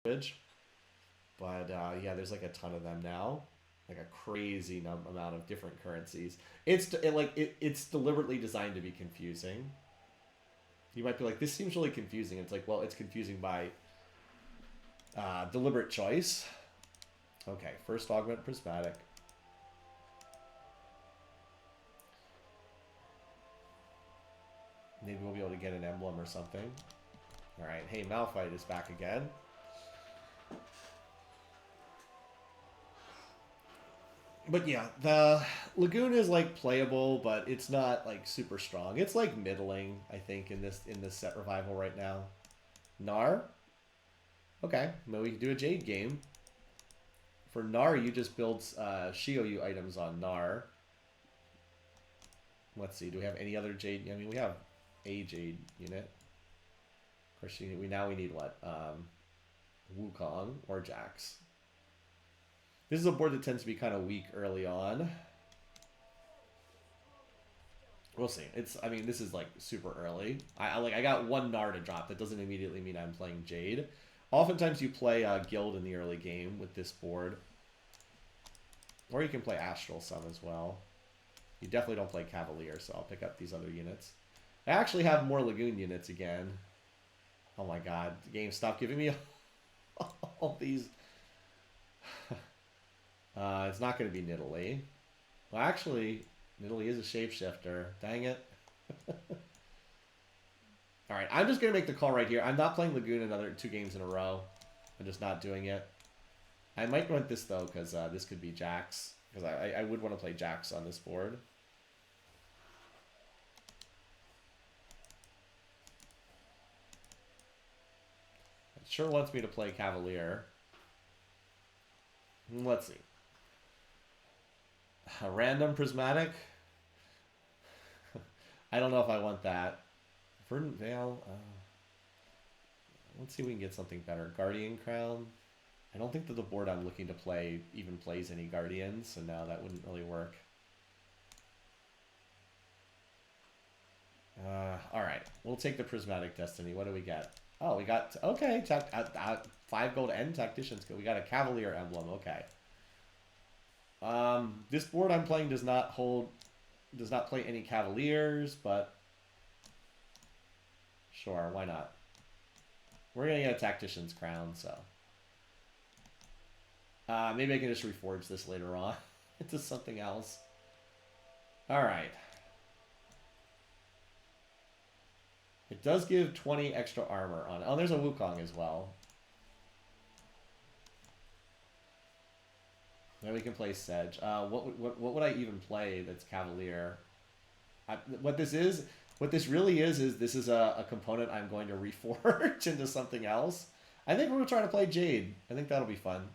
But yeah, there's like a ton of them now, like a crazy amount of different currencies. It's deliberately designed to be confusing. You might be like, this seems really confusing. It's like, well, it's confusing by deliberate choice. Okay, first augment prismatic. Maybe we'll be able to get an emblem or something. Alright, hey, Malphite is back again. But yeah, the Lagoon is like playable, but it's not like super strong. It's like middling, I think, in this set revival right now. Gnar? Okay, well, we can do a Jade game. For Gnar, you just build Shioyu items on Gnar. Let's see, do we have any other Jade? I mean, we have a Jade unit. Of course, we need what? Wukong or Jax. This is a board that tends to be kind of weak early on. We'll see. I mean, this is like super early. I got one Gnar to drop. That doesn't immediately mean I'm playing Jade. Oftentimes you play Guild in the early game with this board. Or you can play Astral some as well. You definitely don't play Cavalier, so I'll pick up these other units. I actually have more Lagoon units again. Oh my god. The game, stop giving me all these. It's not going to be Nidalee. Well, actually, Nidalee is a shapeshifter. Dang it. Alright, I'm just going to make the call right here. I'm not playing Lagoon another 2 games in a row. I'm just not doing it. I might want this, though, because this could be Jax. Because I would want to play Jax on this board. It sure wants me to play Cavalier. Let's see. A random prismatic? I don't know if I want that. Verdant Veil. Let's see if we can get something better. Guardian Crown. I don't think that the board I'm looking to play even plays any Guardians, so no, that wouldn't really work. Alright, we'll take the Prismatic Destiny. What do we get? Oh, we got... Okay, 5 gold and Tacticians. We got a Cavalier emblem. Okay. This board I'm playing does not play any Cavaliers, but sure, why not? We're gonna get a Tactician's Crown, so maybe I can just reforge this later on into something else. All right. It does give 20 extra armor on it. Oh, there's a Wukong as well. Then we can play Sedge. What would I even play that's Cavalier? What this really is this is a component I'm going to reforge into something else. I think we're going to try to play Jade. I think that'll be fun.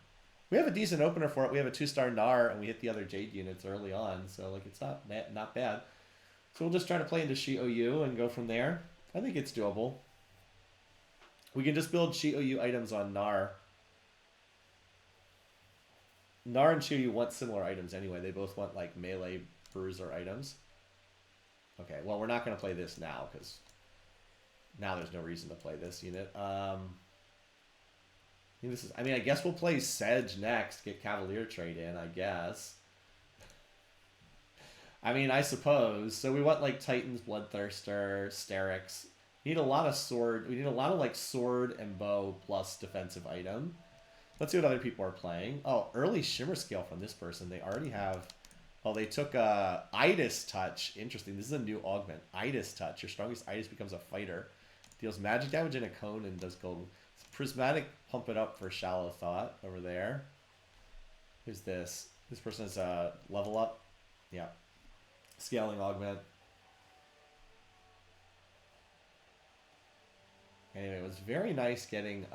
We have a decent opener for it. We have a 2-star Gnar, and we hit the other Jade units early on, so like it's not bad. So we'll just try to play into Shioyu and go from there. I think it's doable. We can just build Shioyu items on Gnar. Gnar and Shioyu want similar items anyway. They both want like melee bruiser items. Okay, well we're not going to play this now because now there's no reason to play this unit. I guess we'll play Sedge next. Get Cavalier trade in, I guess. I mean, I suppose. So we want like Titans, Bloodthirster, Sterix. We need a lot of sword. We need a lot of like sword and bow plus defensive item. Let's see what other people are playing. Oh, early Shimmer Scale from this person. They already have... Oh, they took Idis Touch. Interesting. This is a new augment. Idis Touch. Your strongest Idis becomes a fighter. Deals magic damage in a cone and does gold. Prismatic, pump it up for Shallow Thought over there. Who's this? This person is a level up. Yeah. Scaling augment. Anyway, it was very nice getting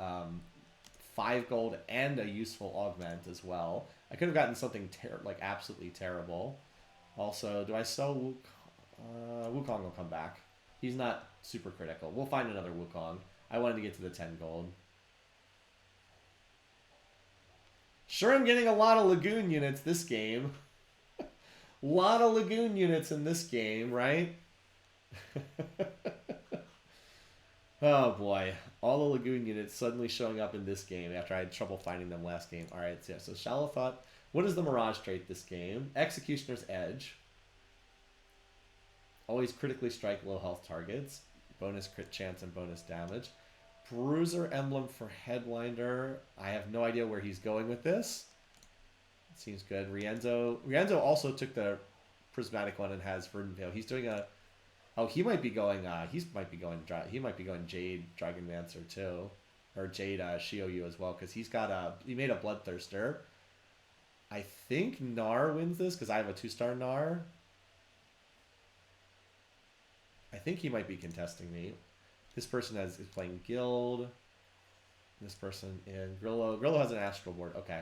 5 gold and a useful augment as well. I could have gotten something like absolutely terrible. Also, do I sell Wukong will come back. He's not super critical. We'll find another Wukong. I wanted to get to the 10 gold. Sure, I'm getting a lot of Lagoon units this game. A lot of Lagoon units in this game, right? Oh boy. All the Lagoon units suddenly showing up in this game after I had trouble finding them last game. Alright, so, yeah, so Shallow Thought. What is the Mirage trait this game? Executioner's Edge. Always critically strike low health targets. Bonus crit chance and bonus damage. Bruiser emblem for Headwinder. I have no idea where he's going with this. It seems good. Rienzo also took the prismatic one and has Verdant Veil. He's doing a... Oh, he might be going Jade Dragonmancer too. Or Jade Shioyu as well, because he made a Bloodthirster. I think Nar wins this because I have a 2-star Nar. I think he might be contesting me. This person is playing Guild. This person in Grillo. Grillo has an Astral Board. Okay.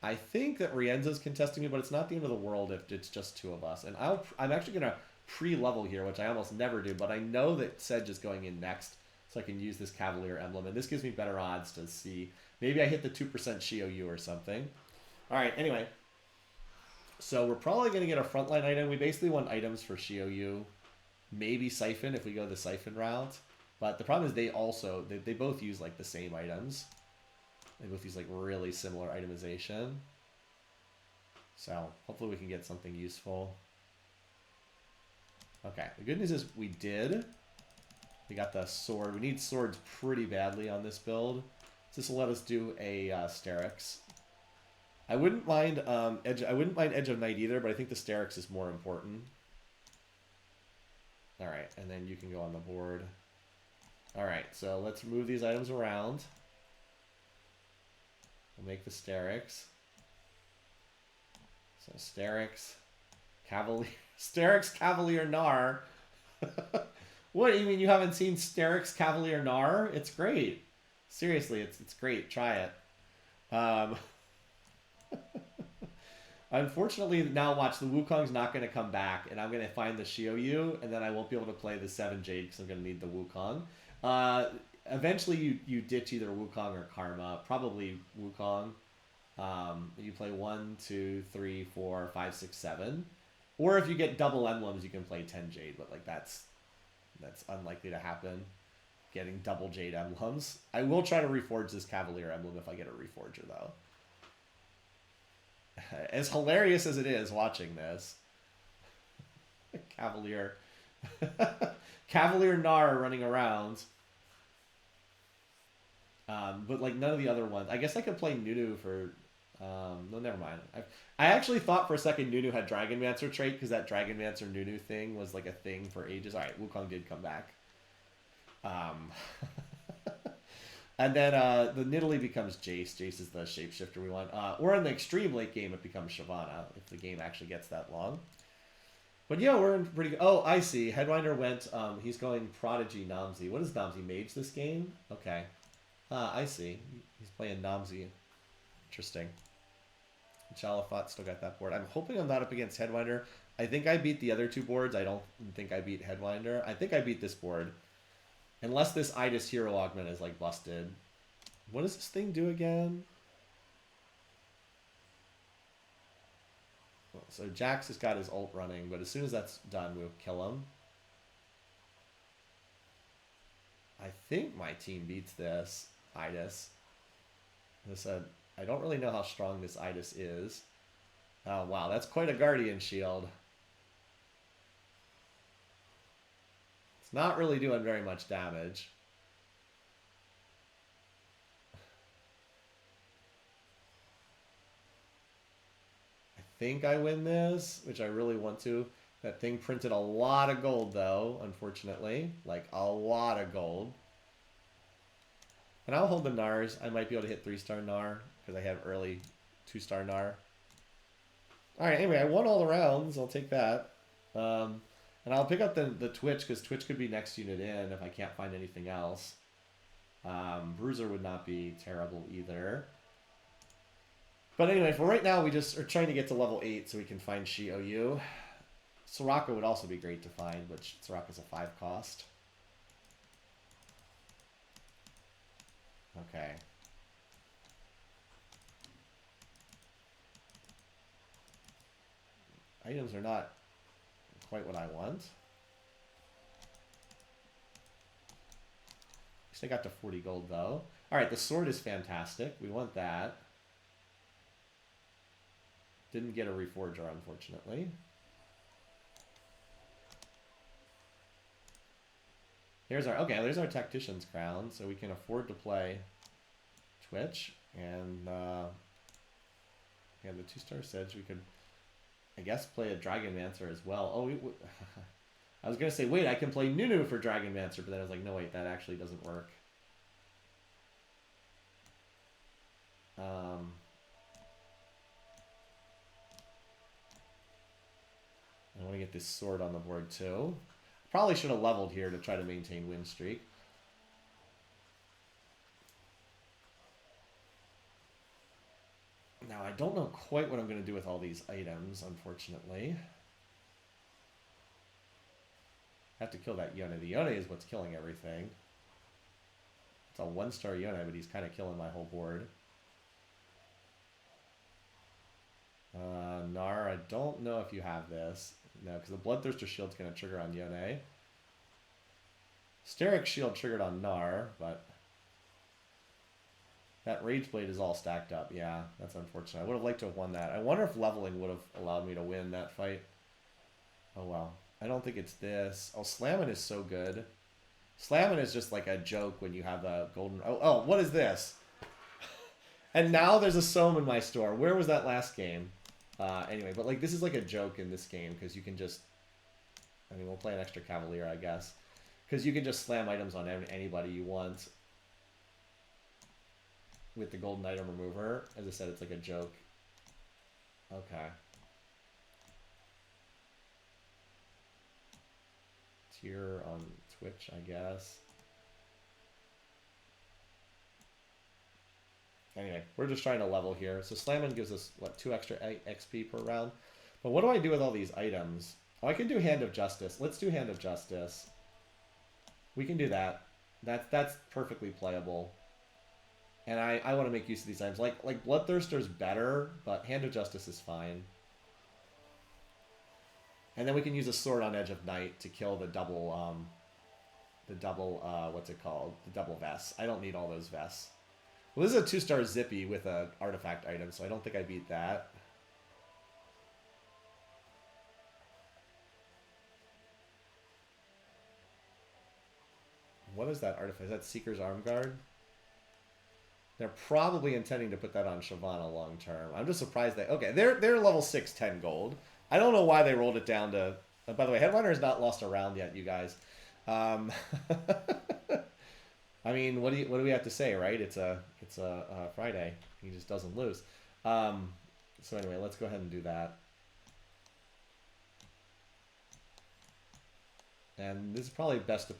I think that Rienzo's contesting me, but it's not the end of the world if it's just two of us. And I'm actually going to pre-level here, which I almost never do, but I know that Sedge is going in next, so I can use this Cavalier emblem. And this gives me better odds to see. Maybe I hit the 2% Shioyu or something. Alright, anyway. So we're probably going to get a frontline item. We basically want items for Shioyu. Maybe Siphon if we go the Siphon route. But the problem is they both use like the same items. They both use like really similar itemization. So hopefully we can get something useful. Okay, the good news is we did. We got the sword. We need swords pretty badly on this build. This will let us do a Sterix. I wouldn't mind Edge of Night either, but I think the Sterix is more important. Alright, and then you can go on the board. Alright, so let's move these items around. We'll make the Sterix. So Sterix, Cavalier, Sterix, Cavalier, Nar. What, you mean you haven't seen Sterix, Cavalier, Nar? It's great. Seriously, it's great. Try it. Unfortunately, now watch, the Wukong's not going to come back, and I'm going to find the Shioyu, and then I won't be able to play the 7 Jade because I'm going to need the Wukong. Eventually, you ditch either Wukong or Karma. Probably Wukong. You play 1, 2, 3, 4, 5, 6, 7. Or if you get double emblems, you can play 10 Jade, but like that's unlikely to happen. Getting double Jade emblems. I will try to reforge this Cavalier emblem if I get a reforger, though. As hilarious as it is watching this. Cavalier. Cavalier Nar running around. But like none of the other ones. I guess I could play Nunu for... no, never mind. I actually thought for a second Nunu had Dragonmancer trait because that Dragonmancer Nunu thing was like a thing for ages. Alright, Wukong did come back. And then the Nidalee becomes Jace. Jace is the shapeshifter we want. Or in the extreme late game, it becomes Shyvana, if the game actually gets that long. But yeah, we're in pretty good... Oh, I see. Headwinder went... he's going Prodigy Namzi. What is Namzi? Mage this game? Okay. I see. He's playing Namzi. Interesting. Chalafat still got that board. I'm hoping I'm not up against Headwinder. I think I beat the other two boards. I don't think I beat Headwinder. I think I beat this board. Unless this Idis Hero Augment is like busted. What does this thing do again? Well, so Jax has got his ult running, but as soon as that's done, we'll kill him. I think my team beats this Idis. I don't really know how strong this Idis is. Oh wow, that's quite a Guardian Shield. Not really doing very much damage. I think I win this, which I really want to. That thing printed a lot of gold, though, unfortunately. Like, a lot of gold. And I'll hold the Nars. I might be able to hit 3-star Nar, because I have early 2-star Nar. Alright, anyway, I won all the rounds. I'll take that. And I'll pick up the Twitch, because Twitch could be next unit in if I can't find anything else. Bruiser would not be terrible either. But anyway, for right now, we just are trying to get to level 8 so we can find Shioyu. Soraka would also be great to find, but Soraka's a 5 cost. Okay. Items are not quite what I want. These So I got to 40 gold, though. All right, the sword is fantastic. We want that. Didn't get a reforger, unfortunately. There's our tactician's crown, so we can afford to play Twitch, and yeah, the 2-star Sedge. We could, I guess, play a Dragonmancer as well. Oh, I was gonna say, wait, I can play Nunu for Dragonmancer, but then I was like, no, wait, that actually doesn't work. I want to get this sword on the board too. Probably should have leveled here to try to maintain win streak. Now, I don't know quite what I'm going to do with all these items, unfortunately. I have to kill that Yone. The Yone is what's killing everything. It's a 1-star Yone, but he's kind of killing my whole board. Nar, I don't know if you have this. No, because the Bloodthirster Shield's going to trigger on Yone. Steric's Shield triggered on Nar, but that Rage Blade is all stacked up. Yeah, that's unfortunate. I would have liked to have won that. I wonder if leveling would have allowed me to win that fight. Oh, well. I don't think it's this. Oh, Slammin' is so good. Slammin' is just like a joke when you have the golden... Oh, what is this? And now there's a Sohm in my store. Where was that last game? Anyway, but like this is like a joke in this game because you can just... I mean, we'll play an extra Cavalier, I guess. Because you can just slam items on anybody you want with the golden item remover. As I said, it's like a joke. Okay. Tier on Twitch, I guess. Anyway, we're just trying to level here. So Slammin' gives us, what, 2 extra XP per round? But what do I do with all these items? Oh, I can do Hand of Justice. Let's do Hand of Justice. We can do that. That's perfectly playable. And I want to make use of these items. Like Bloodthirster's better, but Hand of Justice is fine. And then we can use a Sword on Edge of Night to kill the double, what's it called? The double vests. I don't need all those vests. Well, this is a 2-star Zippy with an artifact item, so I don't think I beat that. What is that artifact? Is that Seeker's Armguard? They're probably intending to put that on Shyvana long term. I'm just surprised that... Okay, they're level 6, 10 gold. I don't know why they rolled it down to... by the way, Headliner has not lost a round yet, you guys. I mean, what do we have to say, right? It's a Friday. He just doesn't lose. So anyway, let's go ahead and do that. And this is probably best to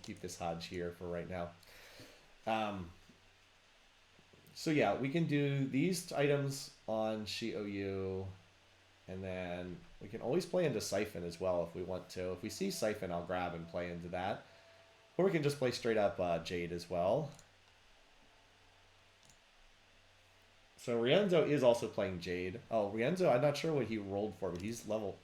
keep this Hodge here for right now. So yeah, we can do these items on Shi-OU, and then we can always play into Siphon as well if we want to. If we see Siphon, I'll grab and play into that. Or we can just play straight up Jade as well. So Rienzo is also playing Jade. Oh, Rienzo, I'm not sure what he rolled for, but he's level...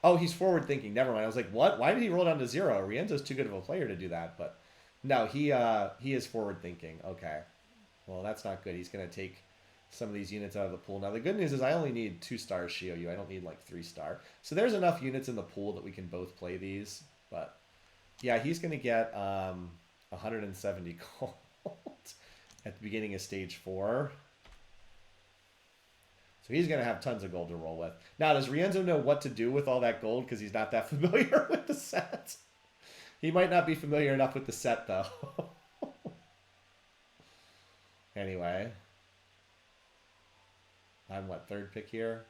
Oh, he's forward thinking. Never mind. I was like, what? Why did he roll down to 0? Rienzo's too good of a player to do that. But no, he is forward thinking. Okay. Well, that's not good. He's going to take some of these units out of the pool. Now, the good news is I only need 2-star Shi-OU. I don't need like 3-star. So there's enough units in the pool that we can both play these. But yeah, he's going to get 170 gold at the beginning of stage 4. So he's going to have tons of gold to roll with. Now, does Rienzo know what to do with all that gold? Because he's not that familiar with the set. He might not be familiar enough with the set, though. Anyway. I'm, what, 3rd pick here?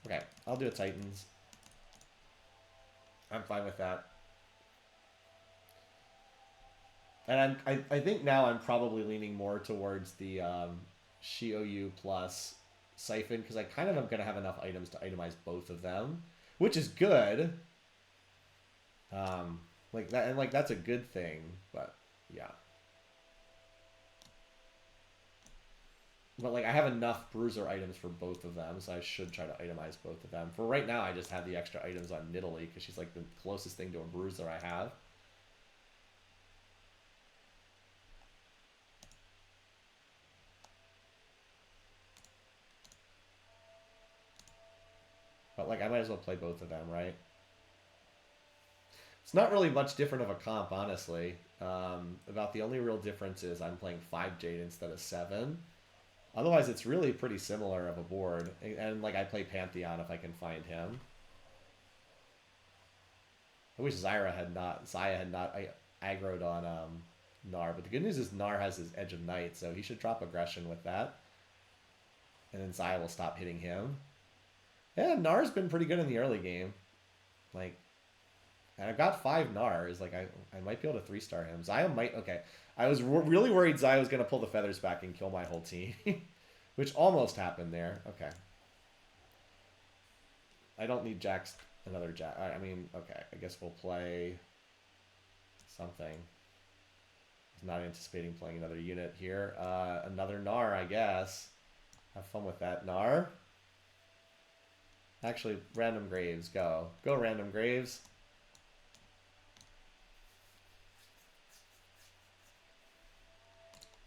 Okay, I'll do a Titans. I'm fine with that. And I think now I'm probably leaning more towards the Shi-OU plus Siphon, because I kind of am going to have enough items to itemize both of them, which is good. Like that, and like that's a good thing, but yeah. But, like, I have enough bruiser items for both of them, so I should try to itemize both of them. For right now, I just have the extra items on Nidalee, because she's, like, the closest thing to a bruiser I have. But, like, I might as well play both of them, right? It's not really much different of a comp, honestly. About the only real difference is I'm playing 5 Jade instead of 7. Otherwise, it's really pretty similar of a board. And like, I play Pantheon if I can find him. I wish Zaya had not aggroed on Gnar. But the good news is Gnar has his Edge of Night, so he should drop aggression with that. And then Zaya will stop hitting him. Yeah, Gnar's been pretty good in the early game. Like, and I've got 5 Gnars. Like, I might be able to 3-star him. Zaya might... Okay. I was really worried Zaya was going to pull the feathers back and kill my whole team. Which almost happened there. Okay. I don't need Jax... Another Jax. I mean, okay. I guess we'll play... something. I was not anticipating playing another unit here. Another Gnar, I guess. Have fun with that, Gnar. Actually, Random Graves. Go. Go, Random Graves.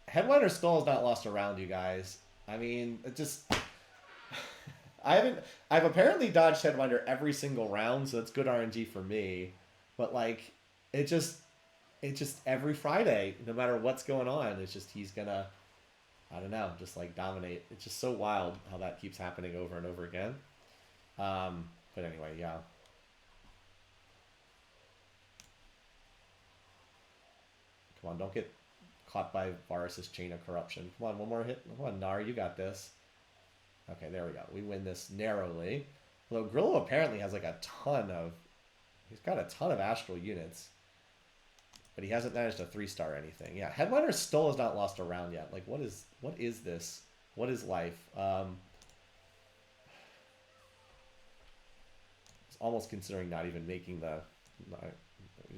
Headliner Skull is not lost around, you guys. I mean, it just... I've apparently dodged Headwinder every single round, so that's good RNG for me. But, like, it just every Friday, no matter what's going on, it's just he's gonna, I don't know, just, like, dominate. It's just so wild how that keeps happening over and over again. But anyway, yeah. Come on, don't get caught by Varus's chain of corruption. Come on, one more hit. Come on, Gnar, you got this. Okay, there we go. We win this narrowly. Although Grillo apparently has like a ton of... He's got a ton of astral units. But he hasn't managed to 3-star anything. Yeah, Headliner still has not lost a round yet. Like, what is this? What is life? It's almost considering not even making the...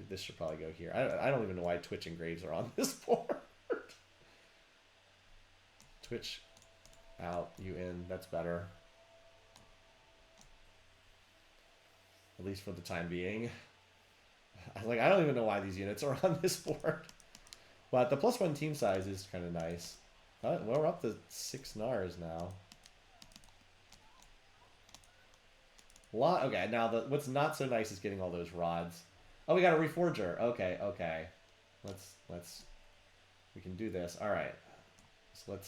This should probably go here. I don't even know why Twitch and Graves are on this board. Twitch out, you in. That's better. At least for the time being. Like, I don't even know why these units are on this board. But the +1 team size is kind of nice. We're up to 6 Gnars now. Okay, now what's not so nice is getting all those rods. Oh, we got a Reforger. Okay, okay. We can do this. Alright. So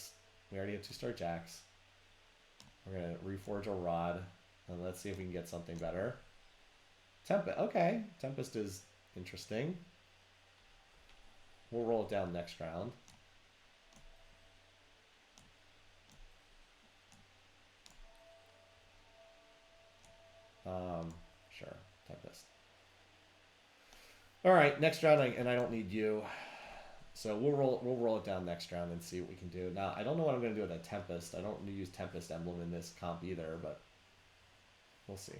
we already have 2-star Jax. We're going to reforge a rod. And let's see if we can get something better. Tempest. Okay. Tempest is interesting. We'll roll it down next round. Sure. Tempest. Alright, next round, and I don't need you. So we'll roll it down next round and see what we can do. Now, I don't know what I'm going to do with a Tempest. I don't use Tempest emblem in this comp either, but we'll see.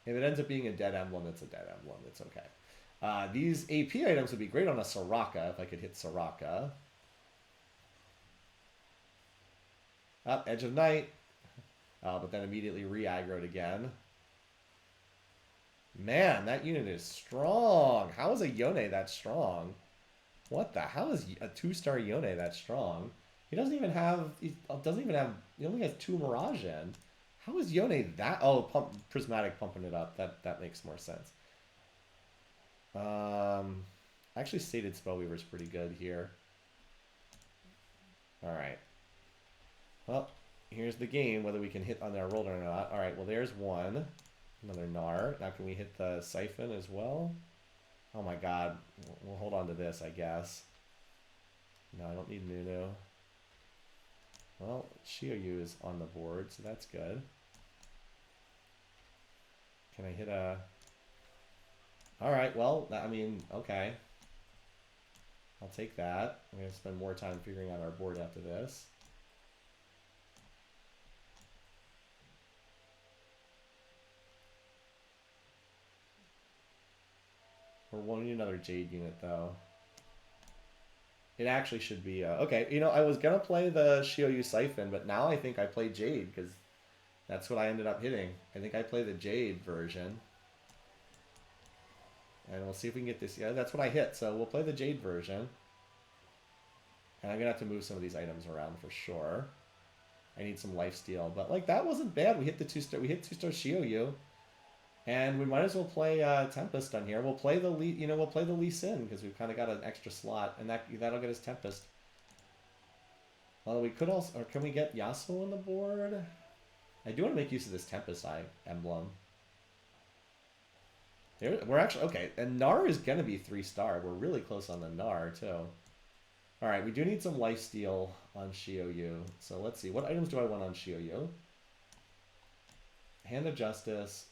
If it ends up being a dead emblem, it's a dead emblem. It's okay. These AP items would be great on a Soraka if I could hit Soraka. Up, Edge of Night. But then immediately re-aggroed again. Man, that unit is strong. How is a Yone that strong? What the? How is a 2-star Yone that strong? He doesn't even have... He only has 2 Mirage in. How is Yone that... Oh, Prismatic pumping it up. That makes more sense. Actually, Sated Spellweaver is pretty good here. Alright. Well, here's the game, whether we can hit on their roller or not. Alright, well, there's one. Another Gnar. Now can we hit the Siphon as well? Oh my god. We'll hold on to this, I guess. No, I don't need Nunu. Well, Shioyu is on the board, so that's good. Can I hit a... Alright, well, I mean, okay. I'll take that. I'm going to spend more time figuring out our board after this. We'll need another Jade unit, though. It actually should be, okay, you know, I was gonna play the Shioyu Siphon, but now I think I play Jade, because that's what I ended up hitting. I think I play the Jade version. And we'll see if we can get this. Yeah, that's what I hit, so we'll play the Jade version. And I'm gonna have to move some of these items around for sure. I need some lifesteal, but like that wasn't bad. We hit the 2-star. We hit 2-star Shioyu, and we might as well play Tempest on here. We'll play the Lee. You know, we'll play the Lee Sin because we've kind of got an extra slot, and that'll get us Tempest. Well, we could also, or can we get Yasuo on the board? I do want to make use of this Tempest Eye emblem. We're actually okay, and Nar is gonna be 3-star. We're really close on the Nar too. All right, we do need some lifesteal on Shioyu. So let's see, what items do I want on Shioyu? Hand of Justice.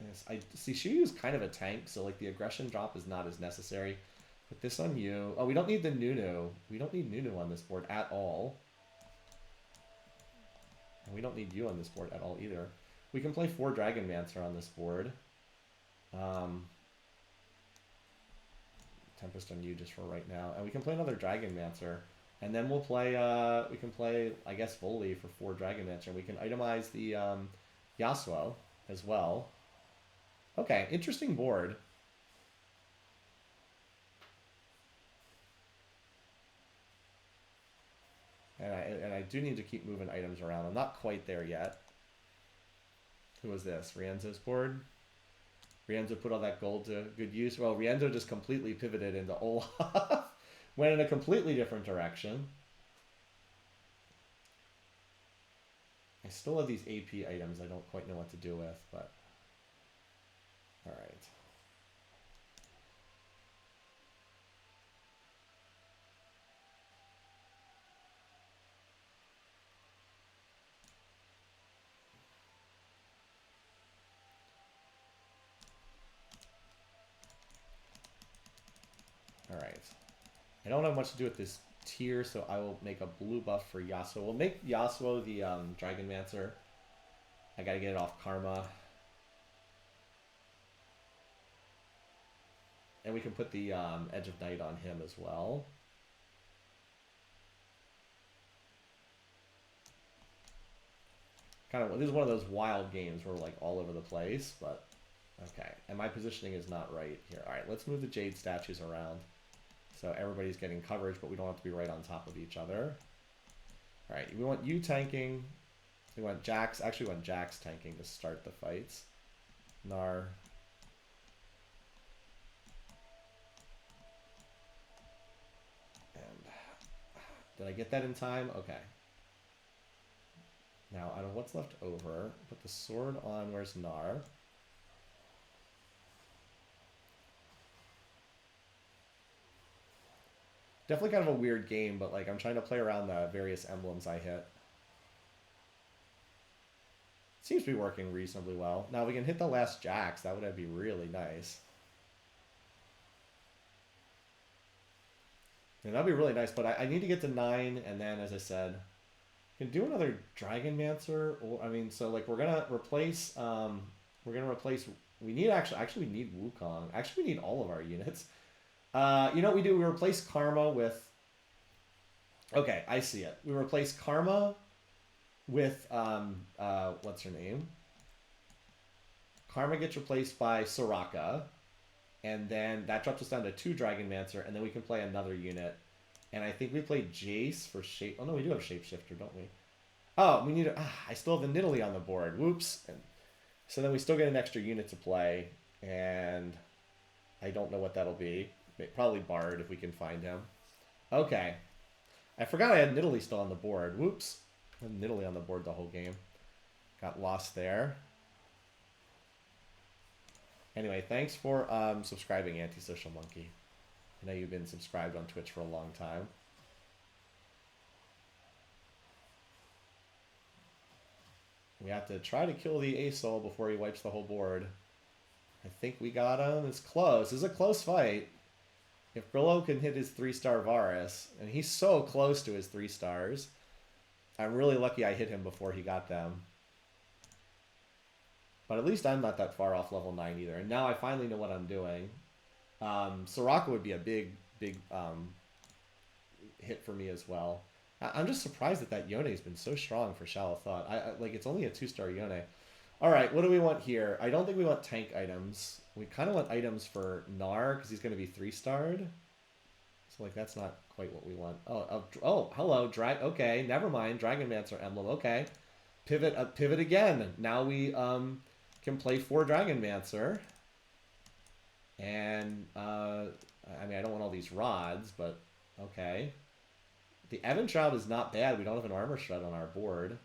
Yes, I see Shioyu's kind of a tank, so like the aggression drop is not as necessary. Put this on you. Oh, we don't need the Nunu. We don't need Nunu on this board at all. And we don't need you on this board at all either. We can play 4 Dragonmancer on this board. Tempest on you just for right now. And we can play another Dragonmancer. And then we'll play, we can play, I guess, Voli for 4 Dragonmancer. And we can itemize the Yasuo as well. Okay, interesting board. And I do need to keep moving items around. I'm not quite there yet. Who was this? Rienzo's board? Rienzo put all that gold to good use. Well, Rienzo just completely pivoted into Olaf. Went in a completely different direction. I still have these AP items I don't quite know what to do with, but... Alright. Alright. I don't have much to do with this tier, so I will make a blue buff for Yasuo. We'll make Yasuo the Dragonmancer. I gotta get it off Karma. And we can put the Edge of Night on him as well. Kind of, this is one of those wild games where we're like all over the place, but okay. And my positioning is not right here. All right, let's move the Jade statues around. So everybody's getting coverage, but we don't have to be right on top of each other. All right, we want you tanking. We want Jax. Actually, we want Jax tanking to start the fights. Nar. And did I get that in time? Okay. Now, out of what's left over, put the sword on. Where's Nar? Definitely kind of a weird game, but like I'm trying to play around the various emblems I hit. Seems to be working reasonably well. Now we can hit the last Jax. That would be really nice. And that'd be really nice, but I need to get to 9, and then, as I said, can do another Dragonmancer. Or I mean, so like we're gonna replace. We need actually we need Wukong. Actually, we need all of our units. You know what we do? We replace Karma with... Okay, I see it. We replace Karma with... what's her name? Karma gets replaced by Soraka. And then that drops us down to 2 Dragonmancer. And then we can play another unit. And I think we play Jace for Shape... Oh, no, we do have Shapeshifter, don't we? Oh, we need... I still have the Nidalee on the board. Whoops. And so then we still get an extra unit to play. And I don't know what that'll be. Probably Bard if we can find him. Okay. I forgot I had Nidalee still on the board. Whoops. I had Nidalee on the board the whole game. Got lost there. Anyway, thanks for subscribing, Antisocial Monkey. I know you've been subscribed on Twitch for a long time. We have to try to kill the Asol before he wipes the whole board. I think we got him. It's close. This is a close fight. If Grillo can hit his 3-star Varus, and he's so close to his 3 stars, I'm really lucky I hit him before he got them. But at least I'm not that far off level 9 either. And now I finally know what I'm doing. Soraka would be a big hit for me as well. I'm just surprised that that Yone's been so strong for Shallow Thought. Like, it's only a 2-star Yone. Alright, what do we want here? I don't think we want tank items. We kind of want items for Gnar, because he's going to be 3-starred. So, like, that's not quite what we want. Oh, hello, okay, never mind. Dragonmancer emblem, okay. Pivot again. Now we can play 4 Dragonmancer. And, I mean, I don't want all these rods, but okay. The Evan Shroud is not bad. We don't have an Armor Shred on our board.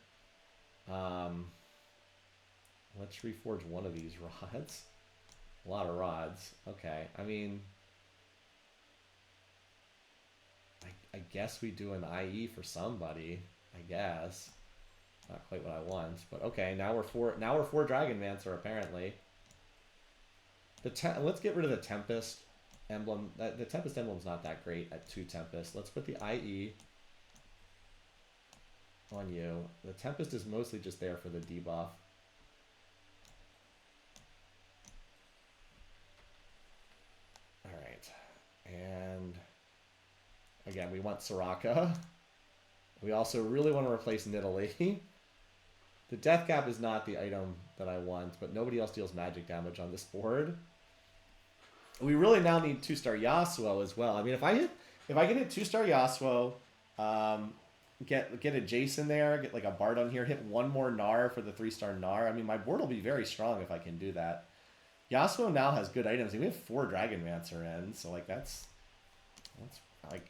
Let's reforge one of these rods. A lot of rods. Okay, I mean... I guess we do an IE for somebody. I guess. Not quite what I want, but okay. Now we're 4 Dragonmancer apparently. Let's get rid of the Tempest emblem. The Tempest emblem's not that great at 2 Tempest. Let's put the IE on you. The Tempest is mostly just there for the debuff. Alright. And again, we want Soraka. We also really want to replace Nidalee. The Death Cap is not the item that I want, but nobody else deals magic damage on this board. We really now need 2-star Yasuo as well. I mean, if I can hit 2-star Yasuo, get a Jason there, get like a Bard on here, hit 1 more Gnar for the 3-star Gnar. I mean, my board will be very strong if I can do that. Yasuo now has good items. We have 4 Dragonmancer in, so like that's like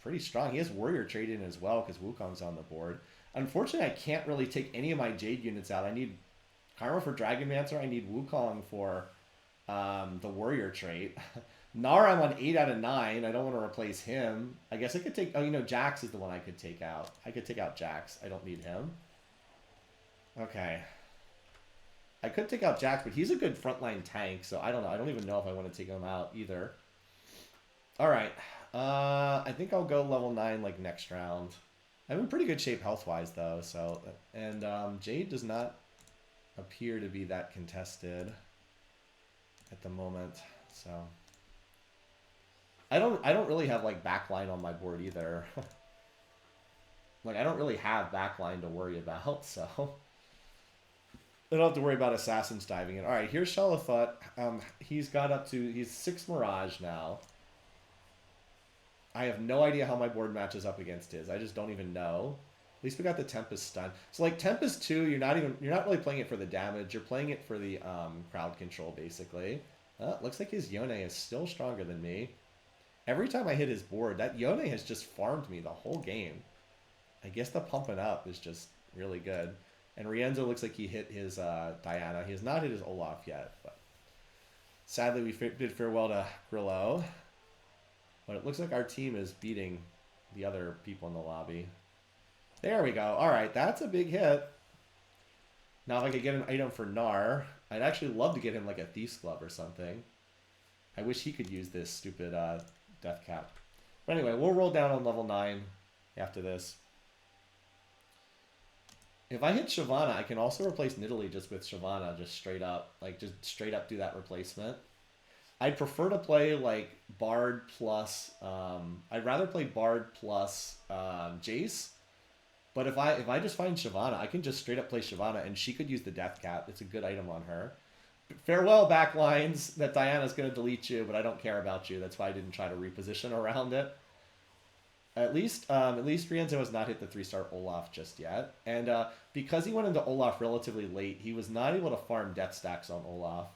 pretty strong. He has Warrior Trade in as well because Wukong's on the board. Unfortunately, I can't really take any of my Jade units out. I need Karma for Dragonmancer. I need Wukong for the Warrior trait. Gnar, I'm on 8 out of 9. I don't want to replace him. I guess I could take... Oh, you know, Jax is the one I could take out. I could take out Jax. I don't need him. Okay. I could take out Jax, but he's a good frontline tank, so I don't know. I don't even know if I want to take him out either. Alright. I think I'll go level 9, like, next round. I'm in pretty good shape health-wise, though, so... And Jade does not appear to be that contested at the moment, so... I don't really have, like, backline on my board either. Like, I don't really have backline to worry about, so... I don't have to worry about assassins diving in. Alright, here's Shalafut. He's got up to... He's 6 Mirage now. I have no idea how my board matches up against his. I just don't even know. At least we got the Tempest stun. So like Tempest 2, you're not really playing it for the damage. You're playing it for the crowd control, basically. Looks like his Yone is still stronger than me. Every time I hit his board, that Yone has just farmed me the whole game. I guess the pumping up is just really good. And Rienzo looks like he hit his Diana. He has not hit his Olaf yet. But sadly, we bid farewell to Grillo. But it looks like our team is beating the other people in the lobby. There we go. Alright, that's a big hit. Now if I could get an item for Gnar, I'd actually love to get him like a Thief's Glove or something. I wish he could use this stupid death cap. But anyway, we'll roll down on level 9 after this. If I hit Shyvana, I can also replace Nidalee just with Shyvana, just straight up. Like, just straight up do that replacement. I'd prefer to play, like, Bard plus... I'd rather play Bard plus Jace. But if I just find Shyvana, I can just straight up play Shyvana, and she could use the Death Cap. It's a good item on her. Farewell, backlines. That Diana's going to delete you, but I don't care about you. That's why I didn't try to reposition around it. At least Rienzo has not hit the 3-star Olaf just yet. And because he went into Olaf relatively late, he was not able to farm death stacks on Olaf.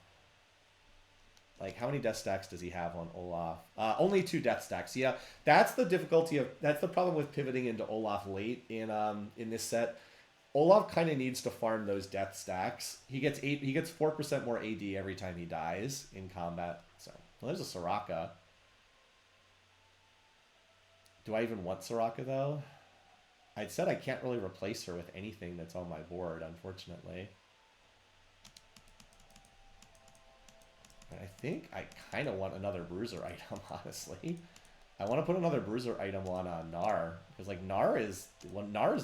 Like, how many death stacks does he have on Olaf? Only 2 death stacks. Yeah, that's the difficulty of... That's the problem with pivoting into Olaf late in this set. Olaf kind of needs to farm those death stacks. He gets 4% more AD every time he dies in combat. So, well, there's a Soraka. Do I even want Soraka, though? I said I can't really replace her with anything that's on my board, unfortunately. I think I kind of want another Bruiser item, honestly. I want to put another Bruiser item on Gnar. Because, like, Gnar is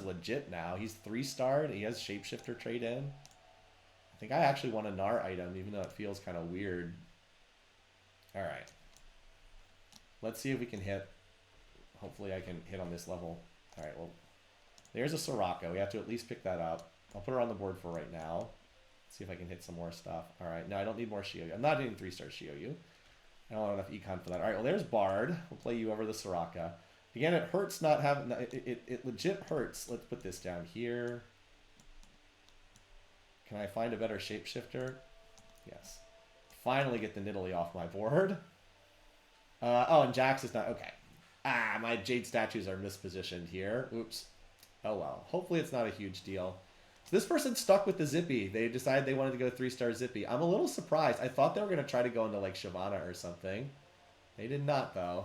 legit now. He's 3-starred. He has Shapeshifter trade in. I think I actually want a Gnar item, even though it feels kind of weird. Alright. Let's see if we can hit. Hopefully I can hit on this level. Alright, well, there's a Soraka. We have to at least pick that up. I'll put her on the board for right now. See if I can hit some more stuff. Alright, no, I don't need more Shioyu. I'm not hitting 3-star Shioyu. I don't have enough econ for that. Alright, well, there's Bard. We'll play you over the Soraka. Again, it hurts not having... It legit hurts. Let's put this down here. Can I find a better shapeshifter? Yes. Finally get the Nidalee off my board. Oh, and Jax is not... Okay. Ah, my Jade statues are mispositioned here. Oops. Oh well. Hopefully it's not a huge deal. So this person stuck with the Zippy. They decided they wanted to go 3-star Zippy. I'm a little surprised. I thought they were going to try to go into like Shyvana or something. They did not though.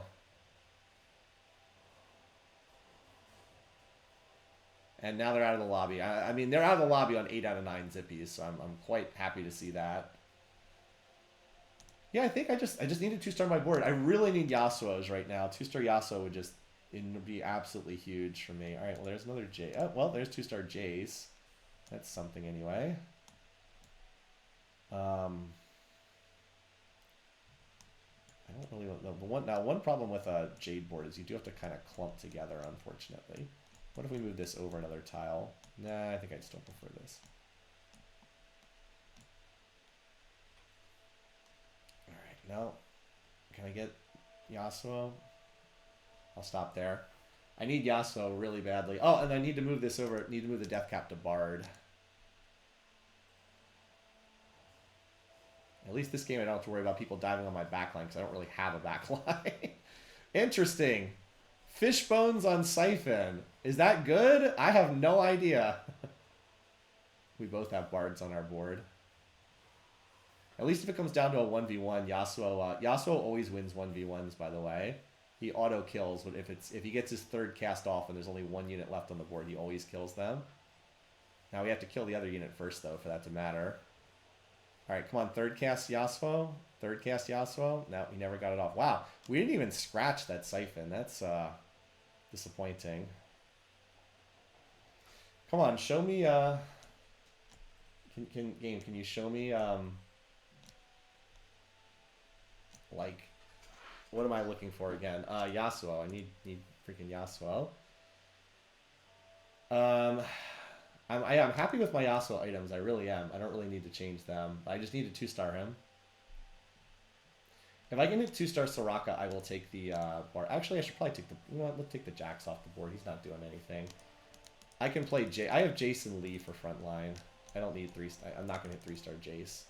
And now they're out of the lobby. I mean, they're out of the lobby on 8 out of 9 Zippies, so I'm quite happy to see that. Yeah, I think I just need a 2-star on my board. I really need Yasuo's right now. 2-star Yasuo would just be absolutely huge for me. All right, well, there's another J. Oh, well, there's 2-star Jace. That's something anyway. I don't really know. One problem with a Jade board is you do have to kind of clump together, unfortunately. What if we move this over another tile? Nah, I think I still prefer this. Alright, no. Can I get Yasuo? I'll stop there. I need Yasuo really badly. Oh, and I need to move this over. Need to move the Death Cap to Bard. At least this game I don't have to worry about people diving on my backline because I don't really have a backline. Interesting. Fishbones on Siphon. Is that good? I have no idea. We both have Bards on our board. At least if it comes down to a 1v1, Yasuo always wins 1v1s, by the way. He auto kills, but if he gets his third cast off and there's only one unit left on the board, he always kills them. Now we have to kill the other unit first, though, for that to matter. Alright, come on, third cast Yasuo. Third cast Yasuo. No, he never got it off. Wow, we didn't even scratch that Siphon. That's disappointing. Come on, show me game, can you show me like what am I looking for again? Yasuo. I need freaking Yasuo. I'm happy with my Yasuo items. I really am. I don't really need to change them. I just need to 2-star him. If I can hit 2-star Soraka, I will take the bar. Actually, I should probably take the... You know what? Let's take the Jax off the board. He's not doing anything. I can play Jade. I have Jason Lee for frontline. I don't need 3-star. I'm not going to hit 3-star Jace.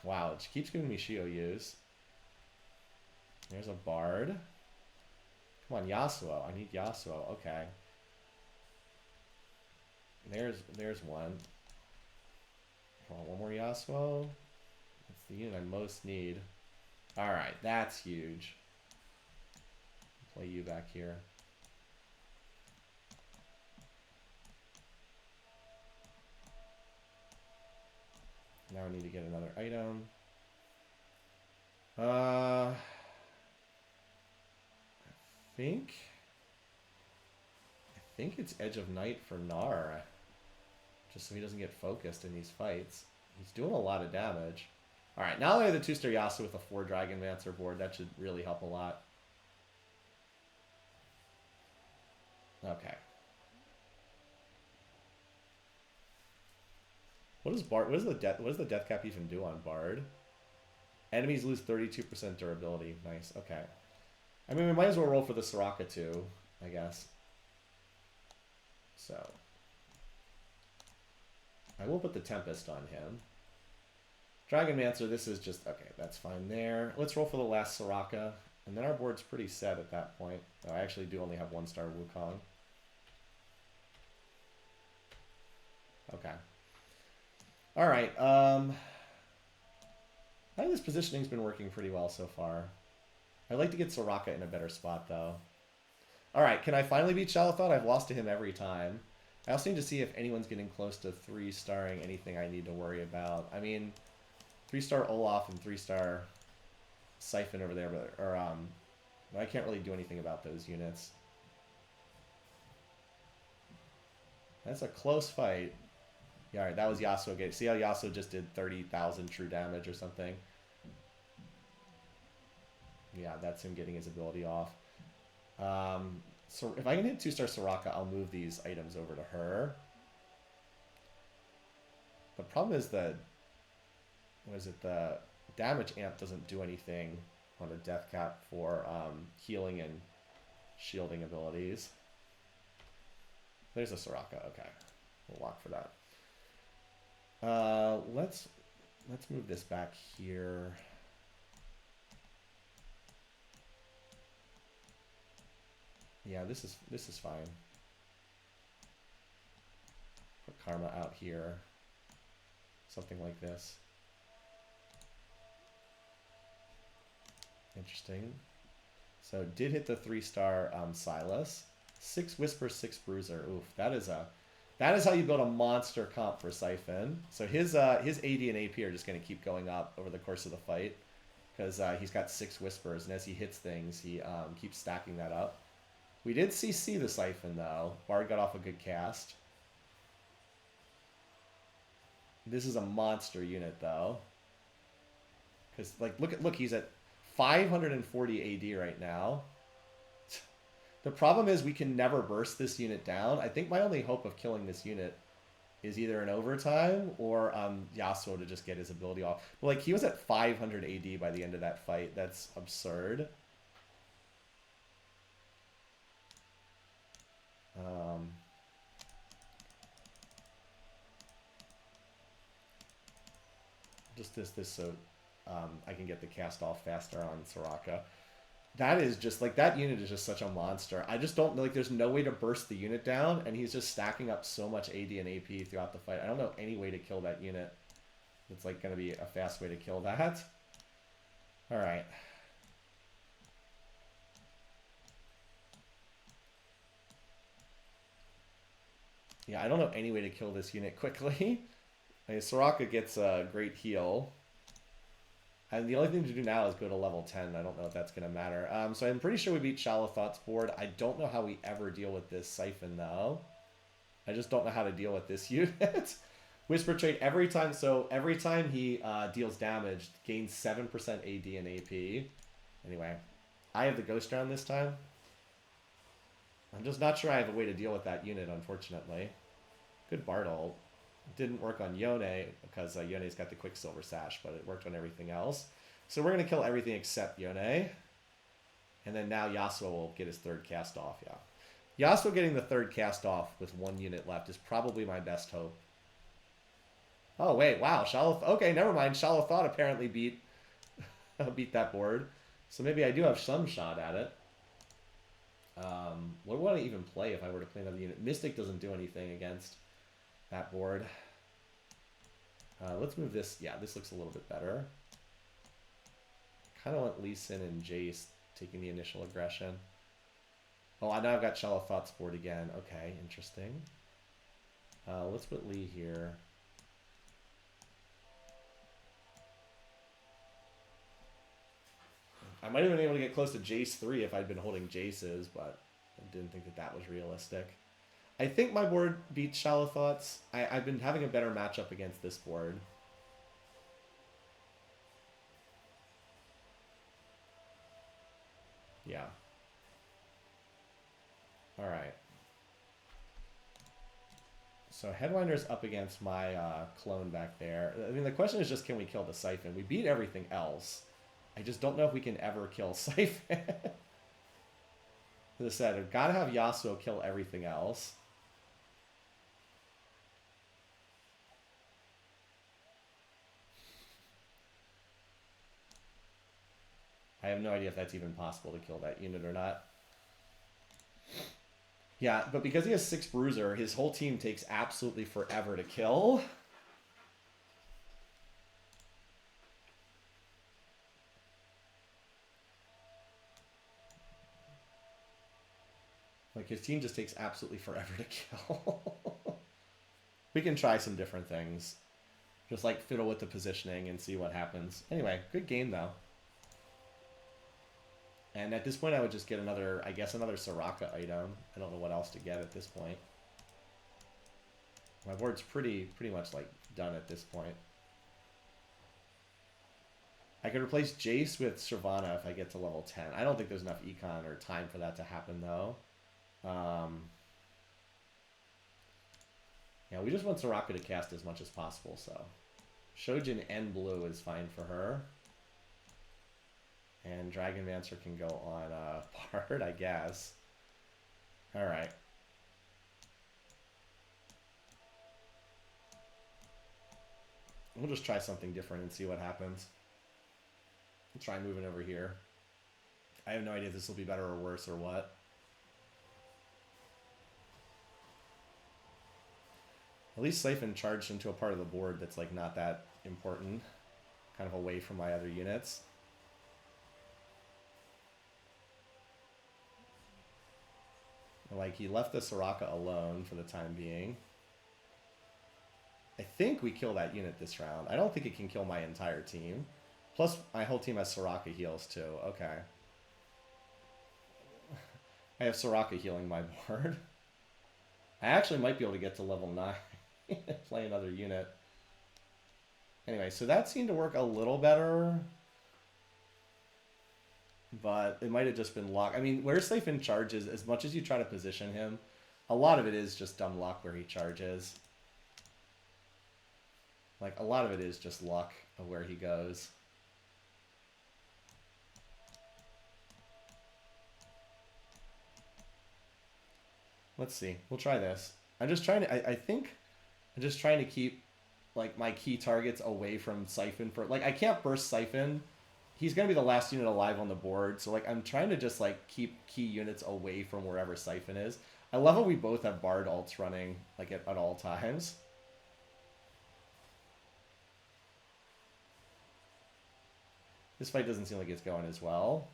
Wow, it keeps giving me Shioyus. There's a Bard. Come on, Yasuo. I need Yasuo. Okay. There's one. Come on, one more Yasuo. That's the unit I most need. Alright, that's huge. Play you back here. Now I need to get another item. I think it's Edge of Night for Gnar. Just so he doesn't get focused in these fights. He's doing a lot of damage. Alright, now I have the 2-star Yasuo with a 4 Dragonmancer board. That should really help a lot. Okay. What does the death cap even do on Bard? Enemies lose 32% durability. Nice. Okay. I mean, we might as well roll for the Soraka too, I guess. So I will put the Tempest on him. Dragonmancer, this is just okay, that's fine there. Let's roll for the last Soraka. And then our board's pretty set at that point. Oh, I actually do only have 1-star Wukong. Okay. Alright, I think this positioning's been working pretty well so far. I'd like to get Soraka in a better spot, though. Alright, can I finally beat Shalithot? I've lost to him every time. I also need to see if anyone's getting close to 3-starring anything I need to worry about. I mean, 3-star Olaf and 3-star Siphon over there, but I can't really do anything about those units. That's a close fight. Yeah, alright, that was Yasuo. See how Yasuo just did 30,000 true damage or something? Yeah, that's him getting his ability off. So if I can hit 2-star Soraka, I'll move these items over to her. The problem is that, what is it, the damage amp doesn't do anything on a death cap for healing and shielding abilities. There's a Soraka, okay. We'll walk for that. Let's move this back here. Yeah, this is fine. Put Karma out here. Something like this. Interesting. So did hit the 3-star Silas. 6 Whisper, 6 Bruiser. Oof, that is how you build a monster comp for Siphon. So his AD and AP are just going to keep going up over the course of the fight because he's got 6 Whispers, and as he hits things, he keeps stacking that up. We did CC the Siphon though. Bard got off a good cast. This is a monster unit though, because like look, he's at 540 AD right now. The problem is we can never burst this unit down. I think my only hope of killing this unit is either an overtime or Yasuo to just get his ability off. But like he was at 500 AD by the end of that fight. That's absurd. Just this so I can get the cast off faster on Soraka. That is just, like, that unit is just such a monster. I just don't, like, there's no way to burst the unit down, and he's just stacking up so much AD and AP throughout the fight. I don't know any way to kill that unit that's, like, going to be a fast way to kill that. Alright. Yeah, I don't know any way to kill this unit quickly. I mean, Soraka gets a great heal. And the only thing to do now is go to level 10. I don't know if that's going to matter. So I'm pretty sure we beat Shallow Thought's board. I don't know how we ever deal with this Siphon, though. I just don't know how to deal with this unit. Whisper Trade every time. So every time he deals damage, gains 7% AD and AP. Anyway, I have the Ghost Round this time. I'm just not sure I have a way to deal with that unit, unfortunately. Good Bartle. Didn't work on Yone because Yone's got the Quicksilver Sash, but it worked on everything else. So we're going to kill everything except Yone. And then now Yasuo will get his 3rd cast off, yeah. Yasuo getting the 3rd cast off with 1 unit left is probably my best hope. Oh, wait, wow. Okay, never mind. Shallow Thought apparently beat that board. So maybe I do have some shot at it. What would I even play if I were to play another unit? Mystic doesn't do anything against that board. Let's move this. Yeah, this looks a little bit better. Kind of want Lee Sin and Jace taking the initial aggression. Oh, now I've got Shallow Thought's board again. Okay, interesting. Let's put Lee here. I might have been able to get close to Jace 3 if I'd been holding Jace's, but I didn't think that was realistic. I think my board beats Shallow Thoughts. I've been having a better matchup against this board. Yeah. Alright. So Headwinder's up against my clone back there. I mean, the question is just, can we kill the Siphon? We beat everything else. I just don't know if we can ever kill Siphon. As I said, I've got to have Yasuo kill everything else. I have no idea if that's even possible to kill that unit or not. Yeah, but because he has 6 Bruiser, his whole team takes absolutely forever to kill. Like, his team just takes absolutely forever to kill. We can try some different things. Just, like, fiddle with the positioning and see what happens. Anyway, good game, though. And at this point, I would just get another, I guess, another Soraka item. I don't know what else to get at this point. My board's pretty much, like, done at this point. I could replace Jace with Shyvana if I get to level 10. I don't think there's enough econ or time for that to happen, though. Yeah, we just want Soraka to cast as much as possible, so... Shojin and blue is fine for her. And Dragonmancer can go on Bard, I guess. Alright. We'll just try something different and see what happens. We'll try moving over here. I have no idea if this will be better or worse or what. At least Siphon charged into a part of the board that's like not that important. Kind of away from my other units. Like, he left the Soraka alone for the time being. I think we kill that unit this round. I don't think it can kill my entire team. Plus, my whole team has Soraka heals too. Okay. I have Soraka healing my board. I actually might be able to get to level 9 and play another unit. Anyway, so that seemed to work a little better. But it might have just been luck. I mean, where Siphon charges, as much as you try to position him, a lot of it is just dumb luck where he charges. Like, a lot of it is just luck of where he goes. Let's see. We'll try this. I'm just trying to... I think I'm just trying to keep, like, my key targets away from Siphon for... Like, I can't burst Siphon. He's going to be the last unit alive on the board. So, like, I'm trying to just, like, keep key units away from wherever Siphon is. I love how we both have Bard alts running, like, at all times. This fight doesn't seem like it's going as well.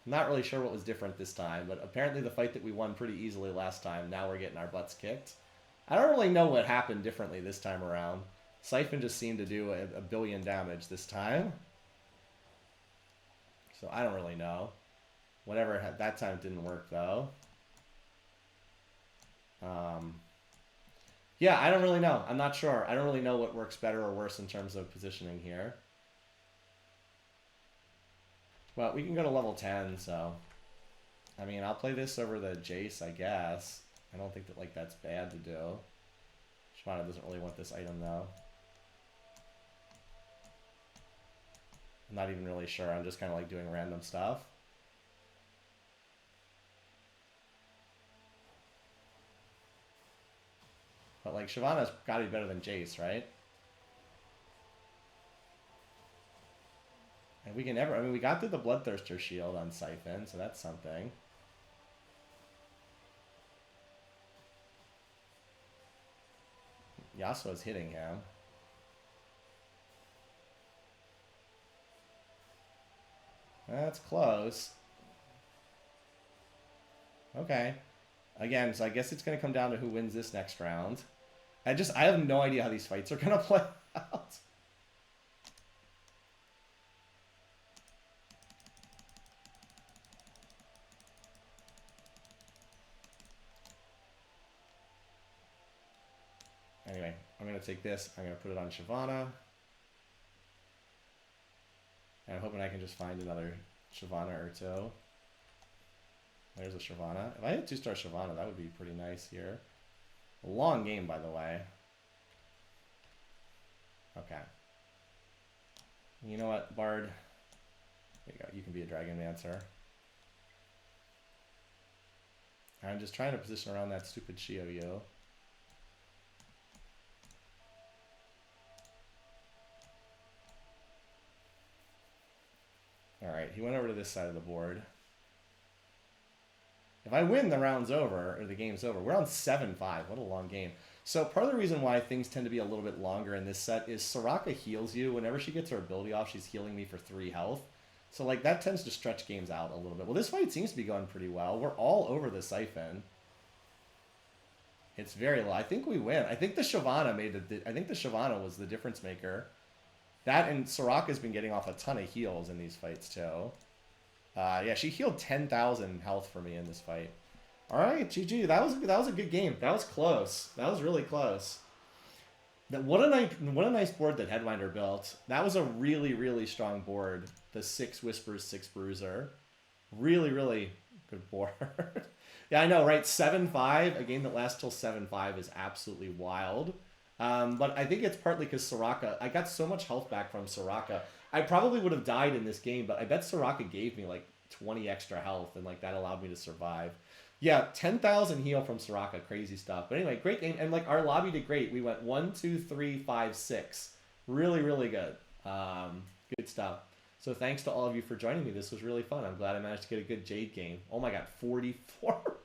I'm not really sure what was different this time, but apparently the fight that we won pretty easily last time, now we're getting our butts kicked. I don't really know what happened differently this time around. Siphon just seemed to do a billion damage this time. So I don't really know. Whatever, that time didn't work though. Yeah, I don't really know. I'm not sure. I don't really know what works better or worse in terms of positioning here. Well, we can go to level 10, so... I mean, I'll play this over the Jace, I guess. I don't think that, like, that's bad to do. Shimano doesn't really want this item, though. I'm not even really sure. I'm just kind of, like, doing random stuff. But, like, Shyvana's got to be better than Jace, right? And we can never... I mean, we got through the Bloodthirster shield on Siphon, so that's something. Yasuo's hitting him. That's close. Okay. Again, so I guess it's going to come down to who wins this next round. I have no idea how these fights are going to play out. Anyway, I'm going to take this. I'm going to put it on Shyvana. And I'm hoping I can just find another Shyvana or two. There's a Shyvana. If I had 2-star Shyvana, that would be pretty nice here. A long game, by the way. Okay. You know what, Bard? There you go. You can be a Dragonmancer. I'm just trying to position around that stupid Shioyu. Alright, he went over to this side of the board. If I win, the round's over, or the game's over. We're on 7-5. What a long game. So part of the reason why things tend to be a little bit longer in this set is Soraka heals you. Whenever she gets her ability off, she's healing me for 3 health. So like that tends to stretch games out a little bit. Well, this fight seems to be going pretty well. We're all over the Siphon. It's very low. I think we win. I think the Shyvana I think the Shyvana was the difference maker. That and Soraka's been getting off a ton of heals in these fights too. Yeah, she healed 10,000 health for me in this fight. All right, GG. That was a good game. That was close. That was really close. What a nice board that Headwinder built. That was a really, really strong board. The 6 Whispers, 6 Bruiser. Really, really good board. Yeah, I know, right? 7-5, a game that lasts till 7-5 is absolutely wild. But I think it's partly because Soraka, I got so much health back from Soraka. I probably would have died in this game, but I bet Soraka gave me like 20 extra health, and like that allowed me to survive. Yeah, 10,000 heal from Soraka, crazy stuff. But anyway, great game, and like our lobby did great. We went 1, 2, 3, 5, 6. Really, really good. Good stuff. So thanks to all of you for joining me. This was really fun. I'm glad I managed to get a good Jade game. Oh my god, 44